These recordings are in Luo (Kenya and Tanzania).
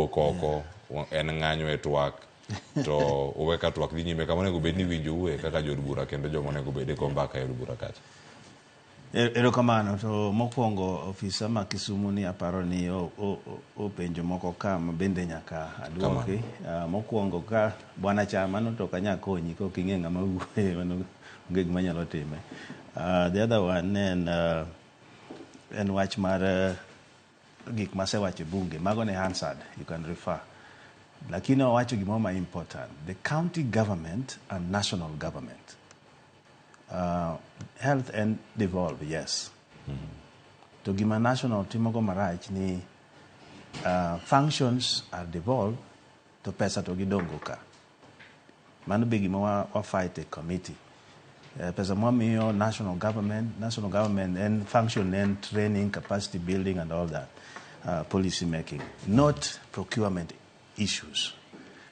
kowuok oko en ng'anyo e twak to uweka twak dhi nyime kama onego bed ni winjo uwe kaka jod bura kendo joma onego bed go mbaka e od bura kacha. Erokamano. To mokwongo ofisa ma Kisumu ni aparo ni openjo moko ka ma bende nyaka aduoki. Mokwongo ka bwana Chamano to kanya konyi ko king'e ng'ama wuoye mano onge gima nyalo time. The other one en wach mar gik masewacho bunge mago ne answered, you can refer. Lakini owacho gimoro ma important, the county government and national government. Health and devolve, yes. To gima national timogo marach ni functions are devolved to pesa to gidongo ka. Mano be gima wa fight a committee. Pesa mwamiyo national government and function and training, capacity building and all that, policy making, not procurement issues.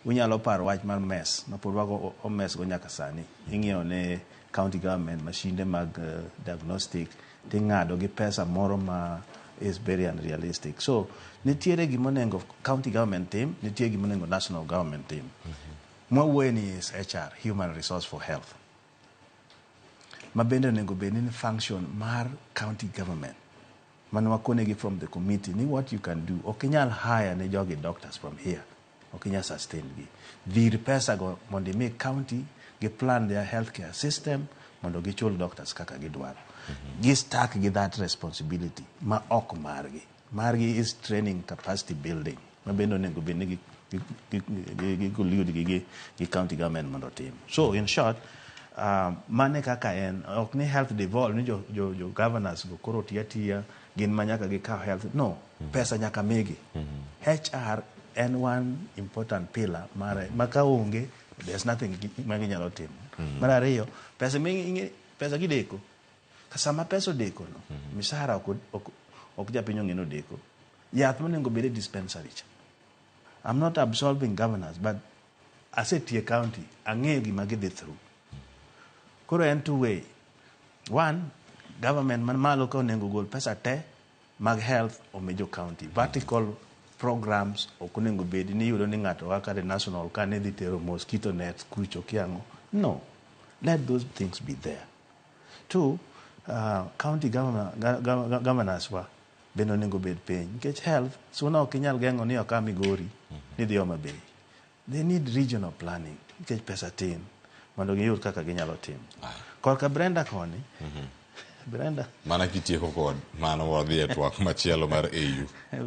Unyalo paro wach mar mess, mapurwago o mess go nyaka sani. Ing'eyo ne county government machine mag diagnostic ting'ado gi pesa moro ma is very unrealistic. So nitiere gimonengo county government team, nitiere gimonengo national government team. Mwawuoye is HR, human resource for health. Mabende onengo bedni function mar county government. Manwakonegi from the committee ni what you can do. Okinyal hire ne jogi doctors from here. Okinyal sustain gi. Dhir pesa go mondo make county gi plan their healthcare system mondo gichul doctors kaka gidwaro. Gi stack gi that responsibility ma ok margi. Margi is training, capacity building. Mabende onengo bedni gi county government mondo tim. So in short, mane kaka en ok ni health devolve ni jo governors go koro tiya gin manyaka gi ka health no pesa nyaka migi. HR and one important pillar mare maka onge there's nothing maginyalo timo. Mar ariyo pesa gideko kasama pesa deko no misara ok japinyo ngeno deko yath monengo bede dispensary. I'm not absolving governors, but as a tier county ang'eyo gima gidhi through. Koro en two way. One, government man malo ka onengo gol pesa te mag health o mejo county. Vertical programs okunengo bedi ni yudo ni ng'ato waka the national ka ne dhi tero mosquito nets kucho kiango. No. Let those things be there. Two, county governors wa beno onengo bed piny. Nikech health, suna okinyal gengo ni oka Migori ni dhi Homa Bay. They need regional planning. Nikech pesa tin. Mondo giyud kaka ginyalo timo. Korka Brenda koni. Brenda. Mana kitieko kod mano wadhi e twak machielo mar AU.